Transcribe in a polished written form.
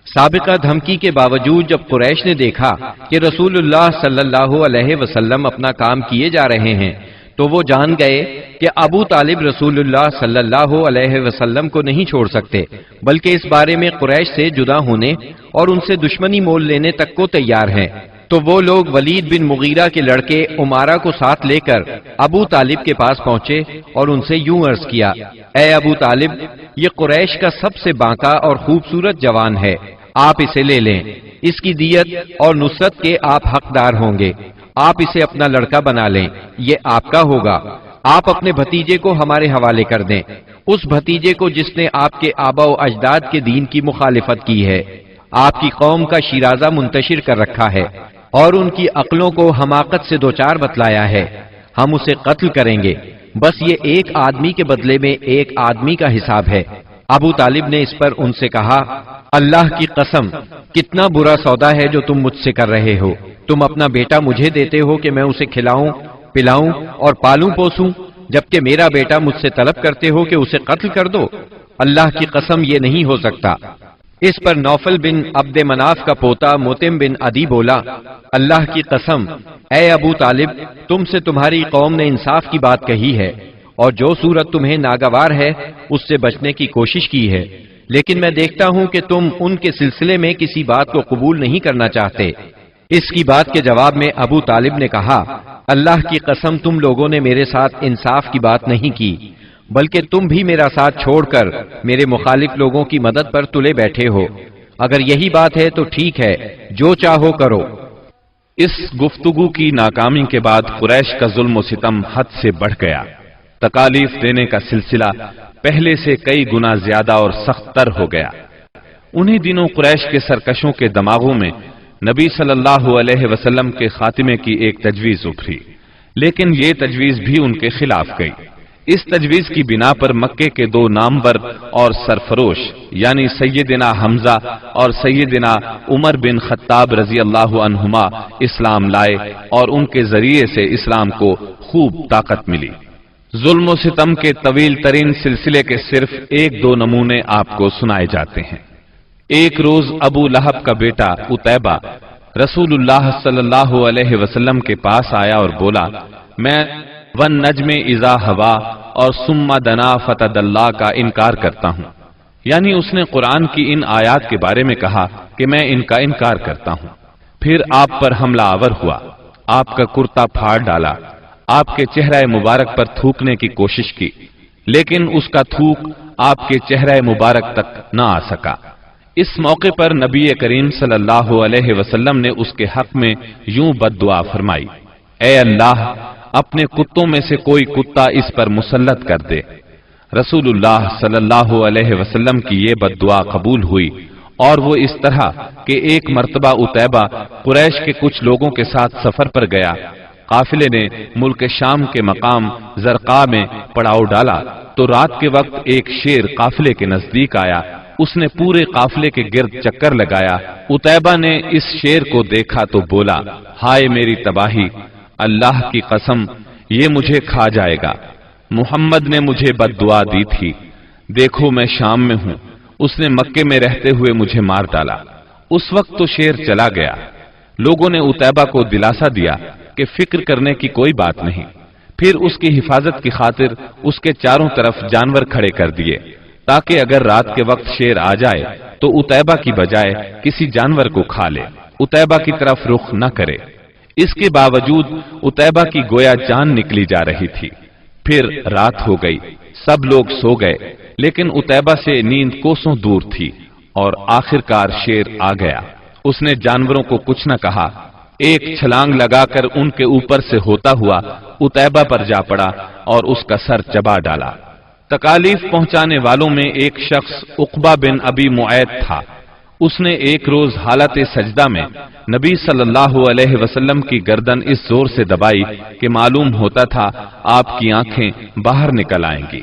سابقہ دھمکی کے باوجود جب قریش نے دیکھا کہ رسول اللہ صلی اللہ علیہ وسلم اپنا کام کیے جا رہے ہیں تو وہ جان گئے کہ ابو طالب رسول اللہ صلی اللہ علیہ وسلم کو نہیں چھوڑ سکتے، بلکہ اس بارے میں قریش سے جدا ہونے اور ان سے دشمنی مول لینے تک کو تیار ہیں۔ تو وہ لوگ ولید بن مغیرہ کے لڑکے عمارہ کو ساتھ لے کر ابو طالب کے پاس پہنچے اور ان سے یوں عرض کیا، اے ابو طالب، یہ قریش کا سب سے بانکا اور خوبصورت جوان ہے، آپ اسے لے لیں، اس کی دیت اور نصرت کے آپ حقدار ہوں گے، آپ اسے اپنا لڑکا بنا لیں، یہ آپ کا ہوگا۔ آپ اپنے بھتیجے کو ہمارے حوالے کر دیں، اس بھتیجے کو جس نے آپ کے آبا و اجداد کے دین کی مخالفت کی ہے، آپ کی قوم کا شیرازہ منتشر کر رکھا ہے اور ان کی عقلوں کو حماقت سے دوچار بتلایا ہے، ہم اسے قتل کریں گے، بس یہ ایک آدمی کے بدلے میں ایک آدمی کا حساب ہے۔ ابو طالب نے اس پر ان سے کہا، اللہ کی قسم، کتنا برا سودا ہے جو تم مجھ سے کر رہے ہو، تم اپنا بیٹا مجھے دیتے ہو کہ میں اسے کھلاؤں پلاؤں اور پالوں پوسوں، جبکہ میرا بیٹا مجھ سے طلب کرتے ہو کہ اسے قتل کر دو، اللہ کی قسم یہ نہیں ہو سکتا۔ اس پر نوفل بن عبد مناف کا پوتا متم بن عدی بولا، اللہ کی قسم، اے ابو طالب، تم سے تمہاری قوم نے انصاف کی بات کہی ہے اور جو صورت تمہیں ناگوار ہے اس سے بچنے کی کوشش کی ہے، لیکن میں دیکھتا ہوں کہ تم ان کے سلسلے میں کسی بات کو قبول نہیں کرنا چاہتے۔ اس کی بات کے جواب میں ابو طالب نے کہا، اللہ کی قسم، تم لوگوں نے میرے ساتھ انصاف کی بات نہیں کی، بلکہ تم بھی میرا ساتھ چھوڑ کر میرے مخالف لوگوں کی مدد پر تلے بیٹھے ہو، اگر یہی بات ہے تو ٹھیک ہے، جو چاہو کرو۔ اس گفتگو کی ناکامی کے بعد قریش کا ظلم و ستم حد سے بڑھ گیا، تکالیف دینے کا سلسلہ پہلے سے کئی گنا زیادہ اور سخت تر ہو گیا۔ انہی دنوں قریش کے سرکشوں کے دماغوں میں نبی صلی اللہ علیہ وسلم کے خاتمے کی ایک تجویز ابھری، لیکن یہ تجویز بھی ان کے خلاف گئی۔ اس تجویز کی بنا پر مکے کے دو نامور اور سرفروش یعنی سیدنا حمزہ اور سیدنا عمر بن خطاب رضی اللہ عنہما اسلام لائے اور ان کے ذریعے سے اسلام کو خوب طاقت ملی۔ ظلم و ستم کے طویل ترین سلسلے کے صرف ایک دو نمونے آپ کو سنائے جاتے ہیں۔ ایک روز ابو لہب کا بیٹا عتیبہ رسول اللہ صلی اللہ علیہ وسلم کے پاس آیا اور بولا، میں والنجم اذا ہوا اور ثم دنا فتدلی کا انکار کرتا ہوں، یعنی اس نے قرآن کی ان آیات کے بارے میں کہا کہ میں ان کا انکار کرتا ہوں۔ پھر آپ پر حملہ آور ہوا، آپ کا کرتا پھاڑ ڈالا، آپ کے چہرہ مبارک پر تھوکنے کی کوشش کی، لیکن اس کا تھوک آپ کے چہرہ مبارک تک نہ آ سکا۔ اس موقع پر نبی کریم صلی اللہ علیہ وسلم نے اس کے حق میں یوں بد دعا فرمائی، اے اللہ، اپنے کتوں میں سے کوئی کتا اس پر مسلط کر دے۔ رسول اللہ صلی اللہ علیہ وسلم کی یہ بد دعا قبول ہوئی، اور وہ اس طرح کہ ایک مرتبہ عتیبہ قریش کے کچھ لوگوں کے ساتھ سفر پر گیا، قافلے نے ملک شام کے مقام زرقا میں پڑاؤ ڈالا تو رات کے وقت ایک شیر قافلے کے نزدیک آیا، اس نے پورے قافلے کے گرد چکر لگایا۔ عتیبہ نے اس شیر کو دیکھا تو بولا، ہائے میری تباہی، اللہ کی قسم یہ مجھے کھا جائے گا، محمد نے مجھے بد دعا دی تھی، دیکھو میں شام میں ہوں، اس نے مکے میں رہتے ہوئے مجھے مار ڈالا۔ اس وقت تو شیر چلا گیا۔ لوگوں نے عتیبہ کو دلاسا دیا کہ فکر کرنے کی کوئی بات نہیں، پھر اس کی حفاظت کی خاطر اس کے چاروں طرف جانور کھڑے کر دیے تاکہ اگر رات کے وقت شیر آ جائے تو عتیبہ کی بجائے کسی جانور کو کھا لے، عتیبہ کی طرف رخ نہ کرے۔ اس کے باوجود عتیبہ کی گویا جان نکلی جا رہی تھی۔ پھر رات ہو گئی، سب لوگ سو گئے، لیکن عتیبہ سے نیند کوسوں دور تھی اور آخرکار شیر آ گیا۔ اس نے جانوروں کو کچھ نہ کہا، ایک چھلانگ لگا کر ان کے اوپر سے ہوتا ہوا عتیبہ پر جا پڑا اور اس کا سر چبا ڈالا۔ تکالیف پہنچانے والوں میں ایک شخص عقبہ بن ابی معیط تھا۔ اس نے ایک روز حالت سجدہ میں نبی صلی اللہ علیہ وسلم کی گردن اس زور سے دبائی کہ معلوم ہوتا تھا آپ کی آنکھیں باہر نکل آئیں گی۔